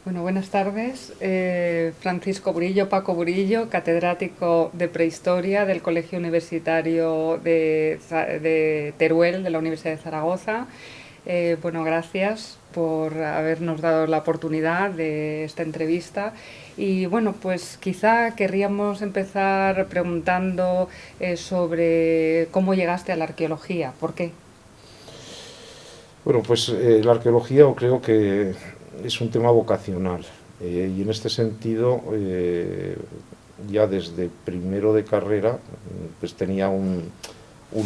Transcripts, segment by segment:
Bueno, buenas tardes. Francisco Burillo, Paco Burillo, catedrático de Prehistoria del Colegio Universitario de Teruel, de la Universidad de Zaragoza. Bueno, gracias por habernos dado la oportunidad de esta entrevista. Y bueno, pues quizá querríamos empezar preguntando sobre cómo llegaste a la arqueología. ¿Por qué? Bueno, pues la arqueología creo que es un tema vocacional y en este sentido ya desde primero de carrera pues tenía un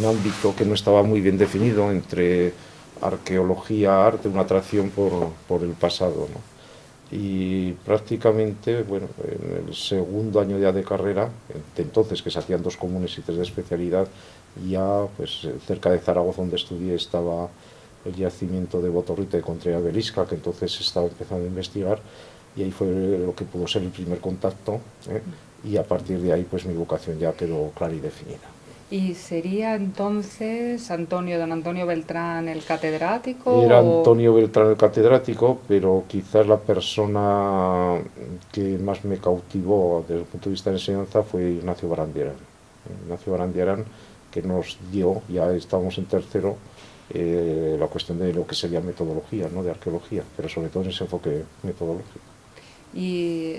ámbito que no estaba muy bien definido entre arqueología, arte, una atracción por el pasado, ¿no? Y prácticamente, bueno, en el segundo año ya de carrera, entonces que se hacían 2 comunes y 3 de especialidad, ya pues cerca de Zaragoza donde estudié estaba el yacimiento de Botorrita y Contreras Belisca, que entonces estaba empezando a investigar, y ahí fue lo que pudo ser el primer contacto, ¿eh? Y a partir de ahí pues mi vocación ya quedó clara y definida. ¿Y sería entonces don Antonio Beltrán el catedrático Era o...? Antonio Beltrán el catedrático, pero quizás la persona que más me cautivó desde el punto de vista de enseñanza fue Ignacio Barandiarán. Ignacio Barandiarán, que nos dio, ya estábamos en tercero, la cuestión de lo que sería metodología, ¿no? De arqueología, pero sobre todo en ese enfoque metodológico. Y,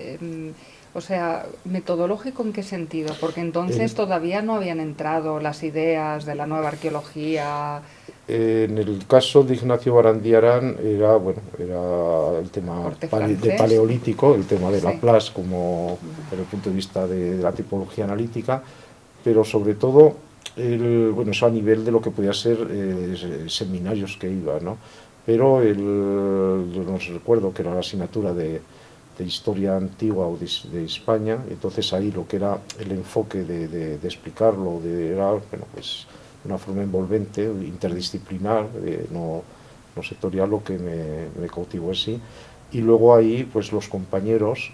o sea, metodológico en qué sentido? Porque entonces En, todavía no habían entrado las ideas de la nueva arqueología. en el caso de Ignacio Barandiarán era, bueno, era el tema Corte de francés. paleolítico, el tema de Sí. Laplace como desde el punto de vista de la tipología analítica, pero sobre todo bueno, eso a nivel de lo que podía ser seminarios que iba, ¿no? Pero yo no recuerdo que era la asignatura de historia antigua o de España, entonces ahí lo que era el enfoque de explicarlo, era, bueno, pues una forma envolvente, interdisciplinar, no sectorial, lo que me cautivó en sí. Y luego ahí, pues los compañeros,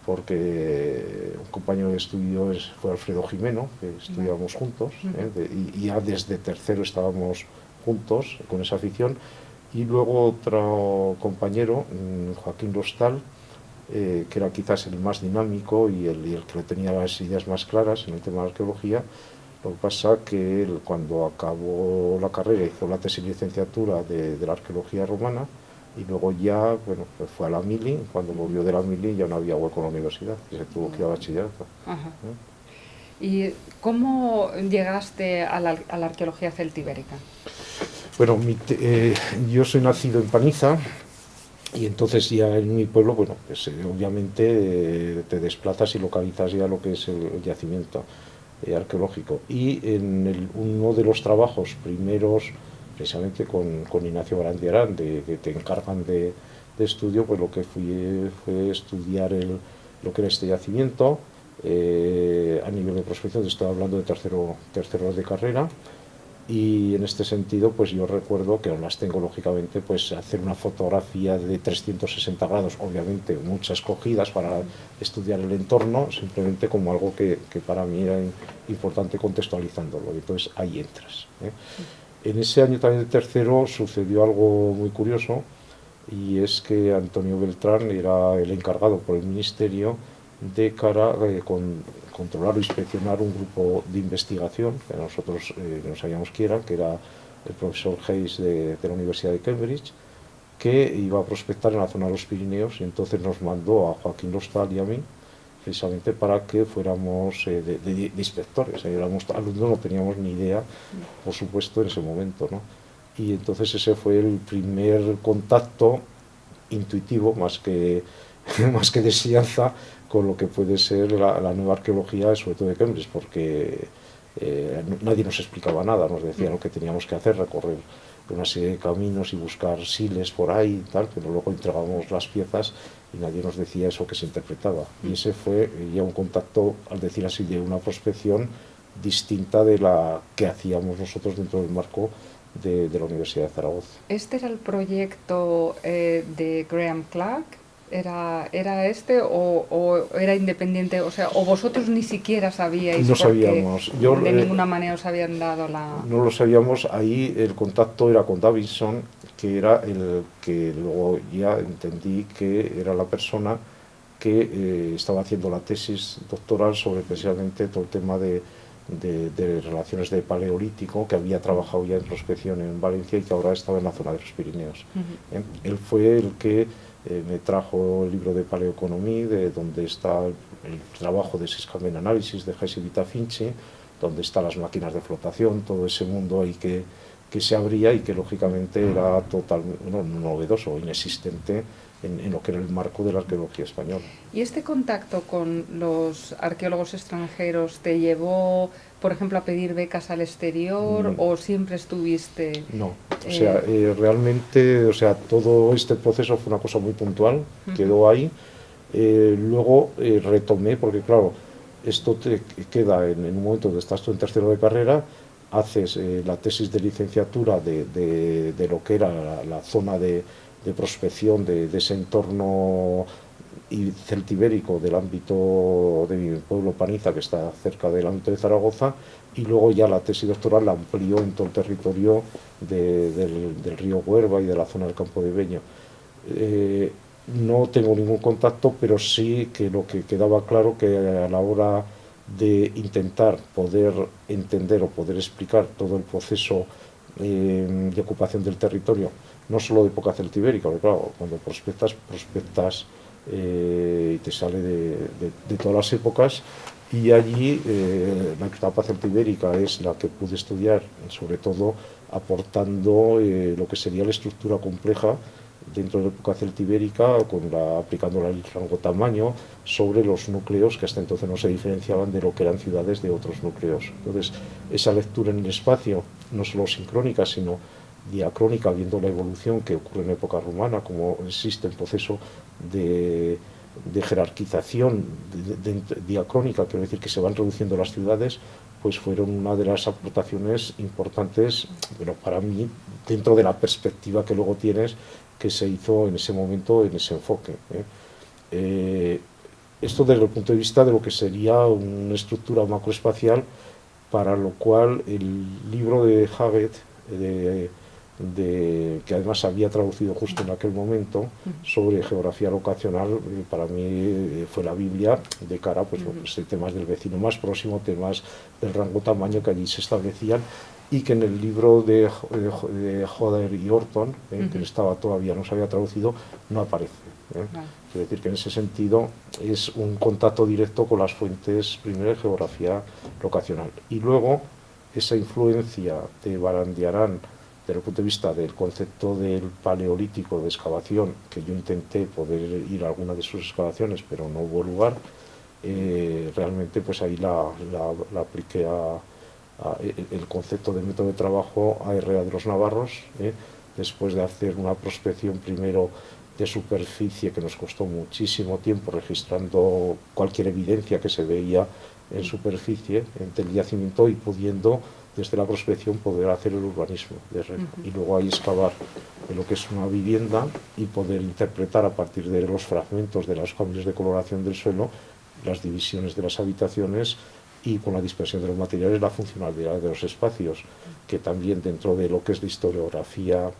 porque un compañero de estudio fue Alfredo Jimeno, que Vale. estudiábamos juntos, Ujú. y ya desde tercero estábamos juntos con esa afición. Y luego otro compañero, Joaquín Rostal, que era quizás el más dinámico y el que tenía las ideas más claras en el tema de arqueología. Lo que pasa que él, cuando acabó la carrera, hizo la tesis de licenciatura de la arqueología romana y luego ya, bueno, pues fue a la Mili. Cuando volvió de la Mili ya no había hueco en la universidad y se tuvo que ir a bachillerato, Ajá. ¿no? ¿Y cómo llegaste a la arqueología celtibérica? Bueno, yo soy nacido en Paniza. Y entonces ya en mi pueblo, bueno, pues obviamente te desplazas y localizas ya lo que es el yacimiento arqueológico. Y en uno de los trabajos primeros, precisamente con Ignacio Barandiarán, que te encargan de estudio, pues lo que fue estudiar lo que era este yacimiento a nivel de prospección. Te estoy hablando de tercero de carrera. Y en este sentido, pues yo recuerdo que aún las tengo, lógicamente, pues hacer una fotografía de 360 grados, obviamente muchas cogidas para estudiar el entorno, simplemente como algo que para mí era importante contextualizándolo, y entonces ahí entras, ¿eh? En ese año también de tercero sucedió algo muy curioso, y es que Antonio Beltrán era el encargado por el ministerio de cara controlar o inspeccionar un grupo de investigación que nosotros no sabíamos que era el profesor Hayes de la Universidad de Cambridge, que iba a prospectar en la zona de los Pirineos, y entonces nos mandó a Joaquín Lostal y a mí precisamente para que fuéramos de inspectores. Éramos alumnos, no teníamos ni idea, por supuesto, en ese momento, ¿no? Y entonces ese fue el primer contacto intuitivo, más que de enseñanza, con lo que puede ser la nueva arqueología, sobre todo de Cambridge, porque nadie nos explicaba nada, nos decía lo que teníamos que hacer, recorrer una serie de caminos y buscar siles por ahí y tal, pero luego entregábamos las piezas y nadie nos decía eso que se interpretaba. Y ese fue ya un contacto, al decir así, de una prospección distinta de la que hacíamos nosotros dentro del marco de la Universidad de Zaragoza. ¿Este era el proyecto de Graham Clark? ¿Era este o era independiente? O sea, o vosotros ni siquiera sabíais No porque sabíamos. de ninguna manera os habían dado la... No lo sabíamos. Ahí el contacto era con Davidson, que era el que luego ya entendí que era la persona que estaba haciendo la tesis doctoral sobre precisamente todo el tema de relaciones de paleolítico, que había trabajado ya en prospección en Valencia y que ahora estaba en la zona de los Pirineos. Él fue el que me trajo el libro de Paleoeconomía, de donde está el trabajo de Siscamen Análisis de Jesse Vita Finchi, donde están las máquinas de flotación, todo ese mundo ahí que se abría y que lógicamente era totalmente novedoso, inexistente en lo que era el marco de la arqueología española. ¿Y este contacto con los arqueólogos extranjeros te llevó, por ejemplo, a pedir becas al exterior o siempre estuviste...? No, o sea, realmente, o sea, todo este proceso fue una cosa muy puntual, quedó ahí. Luego retomé, porque claro, esto te queda en un momento donde estás tú en tercero de carrera, haces la tesis de licenciatura de lo que era la zona de prospección de ese entorno y celtibérico del ámbito de mi pueblo Paniza, que está cerca del ámbito de Zaragoza, y luego ya la tesis doctoral la amplió en todo el territorio del río Huerva y de la zona del Campo de Beño. No tengo ningún contacto, pero sí que lo que quedaba claro que a la hora de intentar poder entender o poder explicar todo el proceso de ocupación del territorio, no solo de época celtibérica, porque claro, cuando prospectas y te sale de todas las épocas, y allí la etapa celtibérica es la que pude estudiar, sobre todo aportando lo que sería la estructura compleja dentro de la época celtibérica, aplicando el rango tamaño sobre los núcleos que hasta entonces no se diferenciaban de lo que eran ciudades de otros núcleos. Entonces, esa lectura en el espacio, no solo sincrónica, sino diacrónica, viendo la evolución que ocurre en la época romana, como existe el proceso de jerarquización diacrónica, quiero decir que se van reduciendo las ciudades, pues fueron una de las aportaciones importantes, bueno, para mí, dentro de la perspectiva que luego tienes, que se hizo en ese momento, en ese enfoque. Esto desde el punto de vista de lo que sería una estructura macroespacial, para lo cual el libro de Haggett, que además había traducido justo en aquel momento, sobre geografía locacional, para mí fue la Biblia de cara pues, temas del vecino más próximo, temas del rango tamaño que allí se establecían, y que en el libro de Hodder y Orton, que todavía no se había traducido, no aparece. Quiero decir que en ese sentido es un contacto directo con las fuentes, primero, de geografía locacional, y luego esa influencia de Barandiarán desde el punto de vista del concepto del paleolítico de excavación, que yo intenté poder ir a alguna de sus excavaciones, pero no hubo lugar, realmente pues ahí la apliqué el concepto de método de trabajo a Herrera de los Navarros, después de hacer una prospección primero de superficie que nos costó muchísimo tiempo, registrando cualquier evidencia que se veía en superficie del yacimiento y pudiendo desde la prospección poder hacer el urbanismo y luego ahí excavar en lo que es una vivienda y poder interpretar a partir de los fragmentos de los cambios de coloración del suelo, las divisiones de las habitaciones y con la dispersión de los materiales la funcionalidad de los espacios, que también dentro de lo que es la historiografía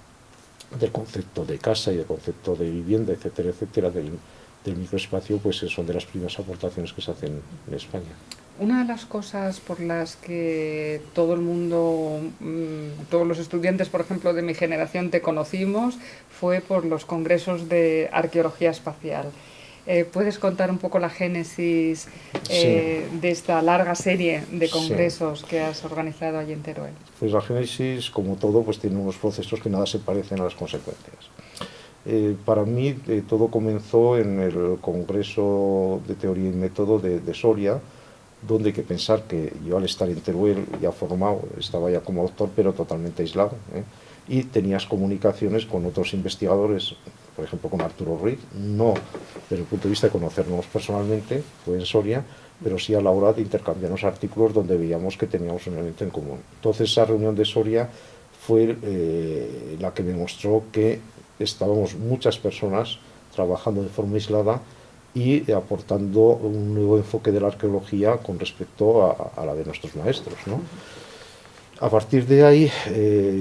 del concepto de casa y del concepto de vivienda, etcétera, etcétera, del microespacio, pues son de las primeras aportaciones que se hacen en España. Una de las cosas por las que todo el mundo, todos los estudiantes, por ejemplo, de mi generación te conocimos, fue por los congresos de arqueología espacial. ¿Puedes contar un poco la génesis de esta larga serie de congresos que has organizado allí en Teruel? Pues la génesis, como todo, pues tiene unos procesos que nada se parecen a las consecuencias. Para mí todo comenzó en el Congreso de Teoría y Método de Soria, donde hay que pensar que yo al estar en Teruel ya formado, estaba ya como doctor, pero totalmente aislado, y tenías comunicaciones con otros investigadores, por ejemplo con Arturo Ruiz, no desde el punto de vista de conocernos personalmente, fue en Soria, pero sí a la hora de intercambiarnos artículos donde veíamos que teníamos un elemento en común. Entonces esa reunión de Soria fue la que me mostró que estábamos muchas personas trabajando de forma aislada y aportando un nuevo enfoque de la arqueología con respecto a la de nuestros maestros, ¿no? A partir de ahí,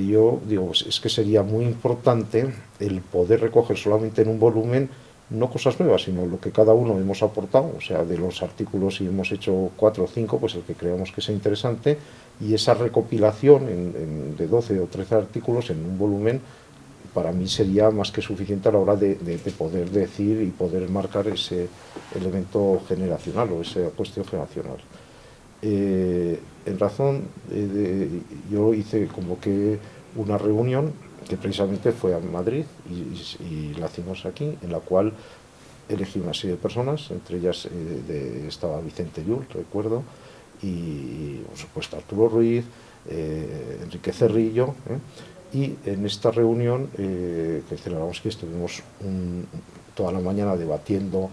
yo digo, pues es que sería muy importante el poder recoger solamente en un volumen, no cosas nuevas, sino lo que cada uno hemos aportado, o sea, de los artículos, si hemos hecho 4 o 5, pues el que creamos que sea interesante, y esa recopilación de 12 o 13 artículos en un volumen, para mí sería más que suficiente a la hora de poder decir y poder marcar ese elemento generacional o esa cuestión generacional. En razón, yo convoqué una reunión que precisamente fue a Madrid y la hicimos aquí, en la cual elegí una serie de personas, entre ellas estaba Vicente Llull, recuerdo, y por supuesto Arturo Ruiz, Enrique Cerrillo, y en esta reunión que celebramos, que estuvimos toda la mañana debatiendo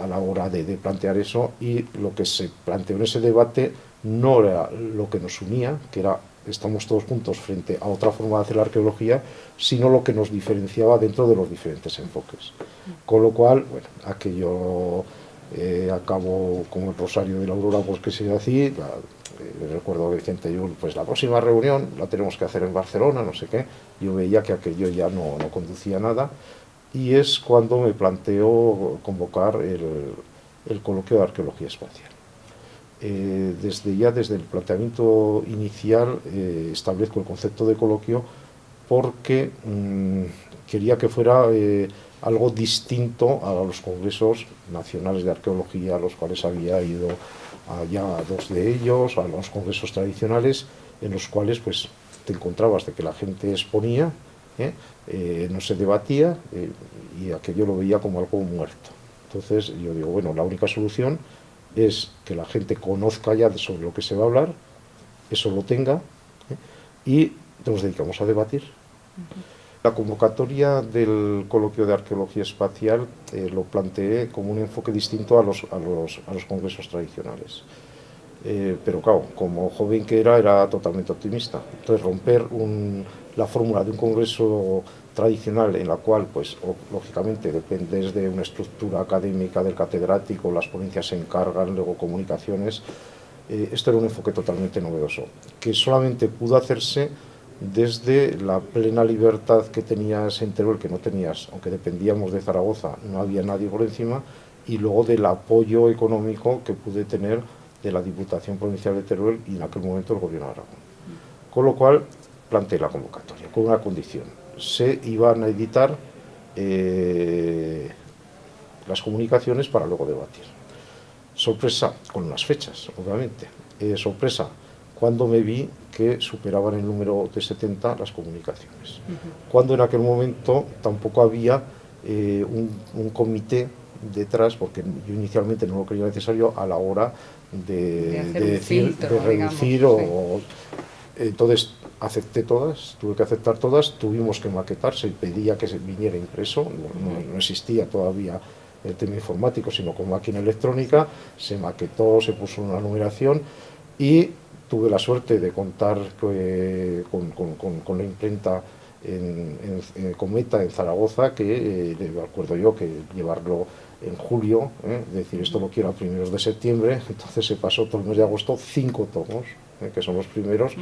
a la hora de plantear eso, y lo que se planteó en ese debate no era lo que nos unía, que era estamos todos juntos frente a otra forma de hacer la arqueología, sino lo que nos diferenciaba dentro de los diferentes enfoques. Con lo cual, bueno, aquello acabó como el rosario de la aurora, pues que se así. Recuerdo que Vicente Llull, pues la próxima reunión la tenemos que hacer en Barcelona, no sé qué. Yo veía que aquello ya no conducía a nada, y es cuando me planteo convocar el coloquio de arqueología espacial. Desde el planteamiento inicial establezco el concepto de coloquio porque quería que fuera algo distinto a los congresos nacionales de arqueología a los cuales había ido ya 2 de ellos, a los congresos tradicionales, en los cuales pues te encontrabas de que la gente exponía, no se debatía, y aquello lo veía como algo muerto. Entonces yo digo, bueno, la única solución es que la gente conozca ya sobre lo que se va a hablar, eso lo tenga, y nos dedicamos a debatir. La convocatoria del coloquio de arqueología espacial lo planteé como un enfoque distinto a los congresos tradicionales. Pero claro, como joven que era totalmente optimista. Entonces romper la fórmula de un congreso tradicional en la cual, pues, lógicamente, dependes de una estructura académica del catedrático, las ponencias se encargan, luego comunicaciones. Esto era un enfoque totalmente novedoso, que solamente pudo hacerse desde la plena libertad que tenías en Teruel, que no tenías, aunque dependíamos de Zaragoza, no había nadie por encima, y luego del apoyo económico que pude tener de la Diputación Provincial de Teruel y en aquel momento el Gobierno de Aragón. Con lo cual planteé la convocatoria con una condición: se iban a editar las comunicaciones para luego debatir. Sorpresa, con unas fechas, obviamente. Sorpresa, cuando me vi que superaban el número de 70 las comunicaciones. Cuando en aquel momento tampoco había un comité detrás, porque yo inicialmente no lo creía necesario a la hora de reducir. Entonces acepté todas, tuve que aceptar todas, tuvimos que maquetar, se pedía que se viniera impreso, no existía todavía el tema informático, sino con máquina electrónica, se maquetó, se puso una numeración, y tuve la suerte de contar con la imprenta en Cometa, en Zaragoza, que me acuerdo yo que llevarlo en julio, decir esto lo quiero a primeros de septiembre, entonces se pasó todo el mes de agosto 5 tomos, que son los primeros,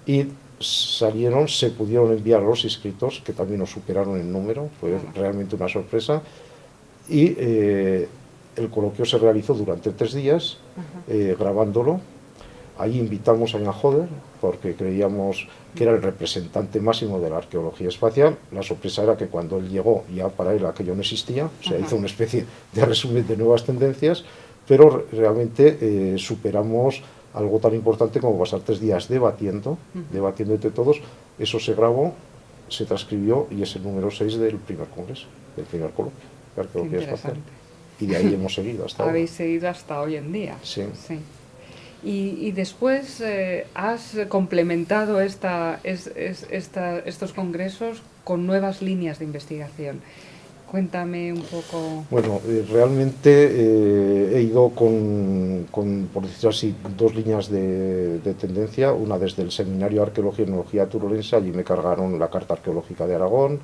y salieron, se pudieron enviar a los inscritos, que también nos superaron en número, fue realmente una sorpresa, y el coloquio se realizó durante 3 días, grabándolo. Ahí invitamos a Ian Hodder, porque creíamos que era el representante máximo de la arqueología espacial. La sorpresa era que cuando él llegó, ya para él aquello no existía, o sea, hizo una especie de resumen de nuevas tendencias, pero realmente superamos algo tan importante como pasar 3 días debatiendo entre todos. Eso se grabó, se transcribió, y es el número 6 del primer congreso, del primer coloquio de arqueología espacial. Y de ahí hemos seguido hasta ahora. Habéis seguido hasta hoy en día. Sí. Y después has complementado estos congresos con nuevas líneas de investigación. Cuéntame un poco. Bueno, realmente he ido con, por decirlo así, 2 líneas de tendencia. Una desde el Seminario de Arqueología y Etnología Turolense, allí me cargaron la Carta Arqueológica de Aragón,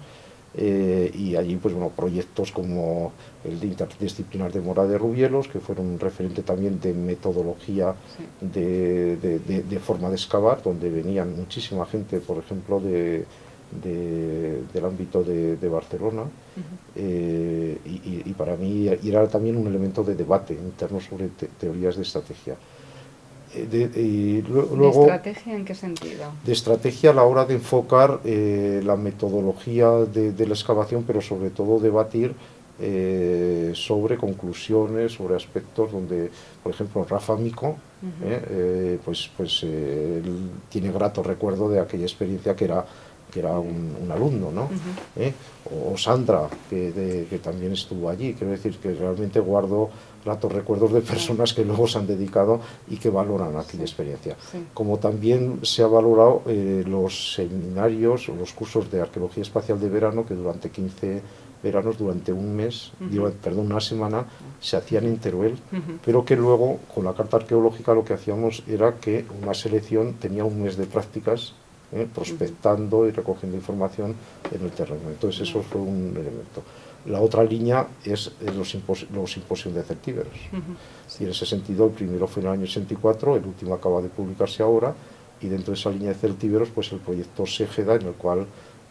y allí pues bueno, proyectos como el de interdisciplinar de Mora de Rubielos, que fueron un referente también de metodología, de forma de excavar, donde venían muchísima gente, por ejemplo, del ámbito de Barcelona, y para mí era también un elemento de debate interno sobre teorías de estrategia. Luego, ¿de estrategia en qué sentido? De estrategia a la hora de enfocar la metodología de la excavación, pero sobre todo debatir sobre conclusiones, sobre aspectos donde, por ejemplo, Rafa Mico, tiene grato recuerdo de aquella experiencia que era un alumno, ¿no? O Sandra, que también estuvo allí. Quiero decir que realmente guardo gratos recuerdos de personas que luego se han dedicado y que valoran aquella experiencia. Como también se ha valorado los seminarios o los cursos de arqueología espacial de verano, que durante 15 veranos, durante un mes, una semana, se hacían en Teruel, pero que luego con la carta arqueológica lo que hacíamos era que una selección tenía un mes de prácticas prospectando y recogiendo información en el terreno. Entonces eso fue un elemento. La otra línea es los simposios de celtíberos. Y en ese sentido, el primero fue en el año 84, el último acaba de publicarse ahora, y dentro de esa línea de celtíberos, pues el proyecto Ségeda, en el cual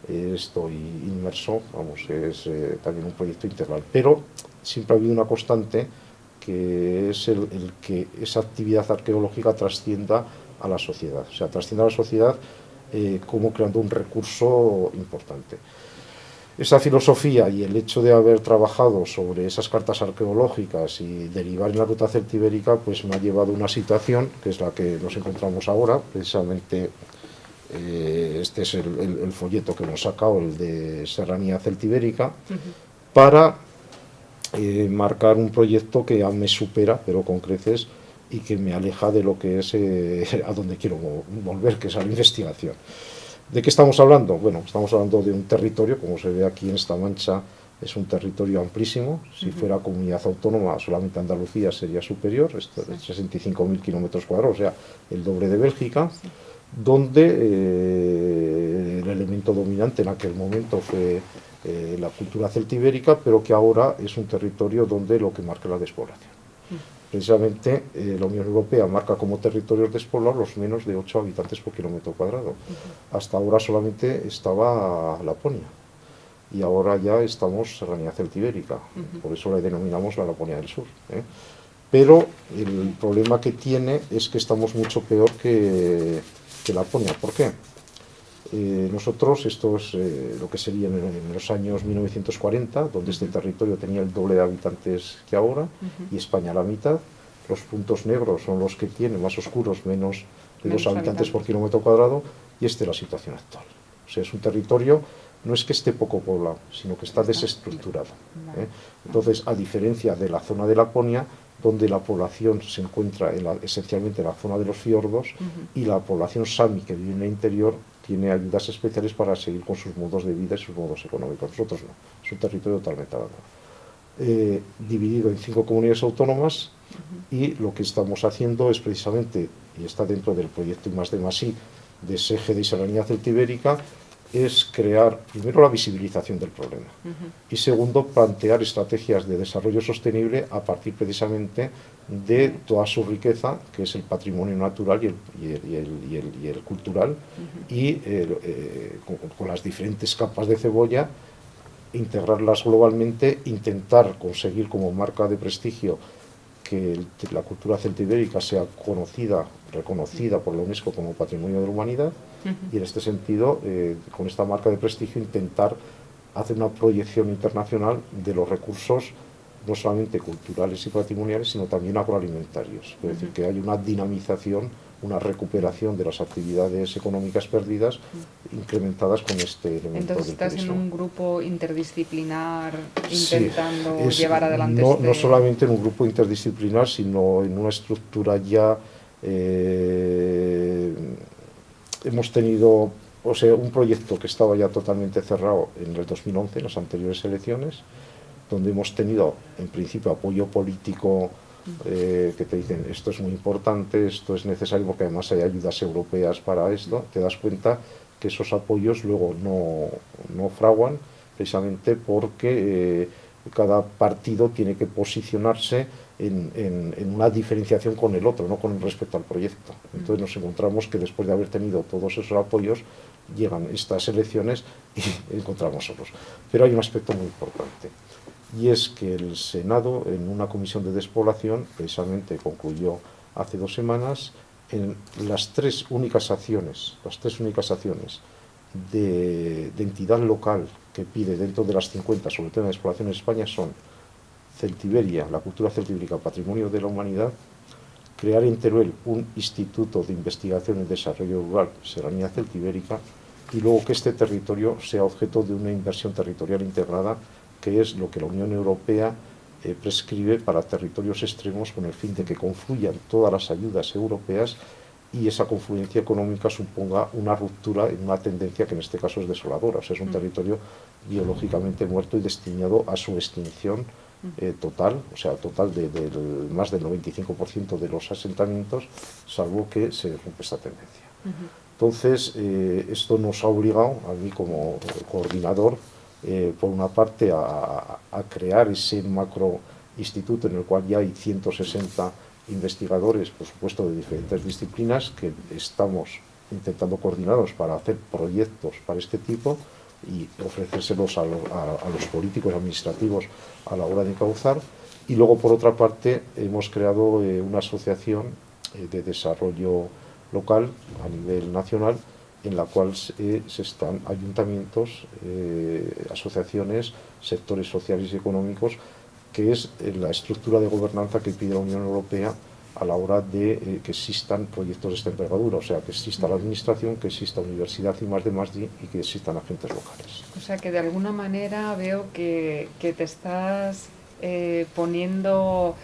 estoy inmerso, vamos, es también un proyecto integral. Pero siempre ha habido una constante, que es el que esa actividad arqueológica trascienda a la sociedad. O sea, trascienda a la sociedad como creando un recurso importante. Esa filosofía y el hecho de haber trabajado sobre esas cartas arqueológicas y derivar en la ruta celtibérica, pues me ha llevado a una situación que es la que nos encontramos ahora. Precisamente este es el folleto que hemos sacado, el de Serranía Celtibérica, para marcar un proyecto que ya me supera, pero con creces, y que me aleja de lo que es a donde quiero volver, que es a la investigación. ¿De qué estamos hablando? Bueno, estamos hablando de un territorio, como se ve aquí en esta mancha, es un territorio amplísimo. Si fuera comunidad autónoma, solamente Andalucía sería superior, esto es 65.000 kilómetros cuadrados, o sea, el doble de Bélgica, donde el elemento dominante en aquel momento fue la cultura celtibérica, pero que ahora es un territorio donde lo que marca la despoblación. Precisamente la Unión Europea marca como territorios despoblados los menos de 8 habitantes por kilómetro cuadrado. Hasta ahora solamente estaba Laponia, y ahora ya estamos Serranía Celtibérica, por eso la denominamos la Laponia del Sur. Pero el problema que tiene es que estamos mucho peor que Laponia. ¿Por qué? Nosotros, esto es lo que sería en los años 1940, donde este territorio tenía el doble de habitantes que ahora, y España la mitad. Los puntos negros son los que tienen más oscuros, menos de 2 habitantes por kilómetro cuadrado, y esta es la situación actual. O sea, es un territorio, no es que esté poco poblado, sino que está desestructurado. Entonces, a diferencia de la zona de Laponia, donde la población se encuentra esencialmente en la zona de los fiordos, y la población sami que vive en el interior tiene ayudas especiales para seguir con sus modos de vida y sus modos económicos. Nosotros no, es un territorio totalmente abandonado. Dividido en 5 comunidades autónomas, y lo que estamos haciendo es precisamente, y está dentro del proyecto I+D+I de Ségeda y Serranía Celtibérica, es crear primero la visibilización del problema, y segundo, plantear estrategias de desarrollo sostenible a partir precisamente de toda su riqueza, que es el patrimonio natural y el cultural, y con las diferentes capas de cebolla, integrarlas globalmente, intentar conseguir como marca de prestigio que la cultura celtibérica sea conocida, reconocida por la UNESCO como Patrimonio de la Humanidad, y en este sentido, con esta marca de prestigio, intentar hacer una proyección internacional de los recursos, no solamente culturales y patrimoniales, sino también agroalimentarios. Es decir, que hay una dinamización, una recuperación de las actividades económicas perdidas, incrementadas con este elemento. Entonces del estás turismo. en un grupo interdisciplinar intentando llevar adelante no solamente en un grupo interdisciplinar, sino en una estructura ya. Hemos tenido, o sea, un proyecto que estaba ya totalmente cerrado en el 2011, en las anteriores elecciones, donde hemos tenido en principio apoyo político, que te dicen esto es muy importante, esto es necesario, porque además hay ayudas europeas para esto. Te das cuenta que esos apoyos luego no fraguan, precisamente porque cada partido tiene que posicionarse en una diferenciación con el otro, no con respecto al proyecto. Entonces nos encontramos que después de haber tenido todos esos apoyos, llegan estas elecciones y encontramos solos. Pero hay un aspecto muy importante, y es que el Senado, en una comisión de despoblación, precisamente concluyó hace 2 semanas, en las tres únicas acciones de entidad local que pide dentro de las 50 sobre el tema de despoblación en España son Celtiberia, la cultura celtibérica, patrimonio de la humanidad, crear en Teruel un instituto de investigación y desarrollo rural, Serranía Celtibérica, y luego que este territorio sea objeto de una inversión territorial integrada, que es lo que la Unión Europea prescribe para territorios extremos, con el fin de que confluyan todas las ayudas europeas y esa confluencia económica suponga una ruptura en una tendencia que en este caso es desoladora. O sea, es un territorio biológicamente muerto y destinado a su extinción total, o sea, total de más del 95% de los asentamientos, salvo que se rompe esta tendencia. Entonces, esto nos ha obligado, a mí como coordinador, por una parte a crear ese macro instituto en el cual ya hay 160 investigadores, por supuesto, de diferentes disciplinas, que estamos intentando coordinarlos para hacer proyectos para este tipo y ofrecérselos a los políticos administrativos a la hora de encauzar. Y luego, por otra parte, hemos creado una asociación de desarrollo local a nivel nacional, en la cual se están ayuntamientos, asociaciones, sectores sociales y económicos, que es la estructura de gobernanza que pide la Unión Europea a la hora de que existan proyectos de esta envergadura, o sea, que exista la administración, que exista universidad y más y que existan agentes locales. O sea, que de alguna manera veo que te estás poniendo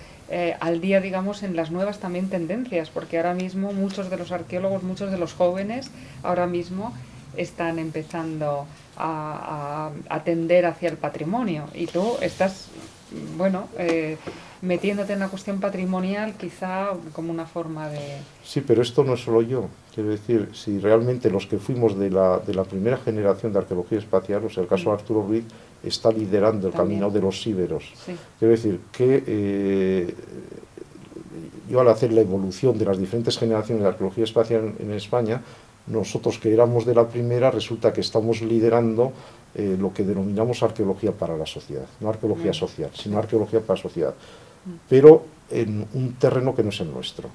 al día, digamos, en las nuevas también tendencias, porque ahora mismo muchos de los arqueólogos, muchos de los jóvenes, ahora mismo están empezando a tender hacia el patrimonio, y tú estás, bueno, metiéndote en la cuestión patrimonial quizá como una forma de... Sí, pero esto no es solo yo. Quiero decir, si realmente los que fuimos de la primera generación de arqueología espacial, o sea, el caso de Arturo Ruiz, está liderando el camino de los íberos. Sí. Quiero decir que yo, al hacer la evolución de las diferentes generaciones de arqueología espacial en España, nosotros que éramos de la primera, resulta que estamos liderando lo que denominamos arqueología para la sociedad, no arqueología social, sino arqueología para la sociedad, pero en un terreno que no es el nuestro.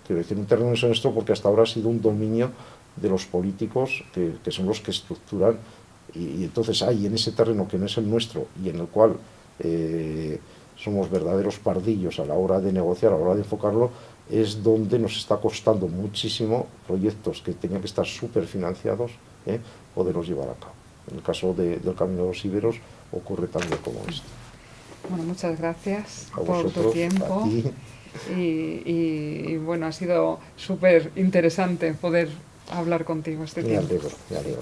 Quiero decir, un terreno no es el nuestro porque hasta ahora ha sido un dominio de los políticos que son los que estructuran, y entonces hay en ese terreno que no es el nuestro y en el cual somos verdaderos pardillos a la hora de negociar, a la hora de enfocarlo, es donde nos está costando muchísimo proyectos que tenían que estar súper financiados, poderlos llevar a cabo. En el caso del Camino de los Íberos ocurre también como esto. Bueno, muchas gracias A por vosotros, tu tiempo. a ti. Y bueno, ha sido súper interesante poder hablar contigo este tiempo. Me alegro.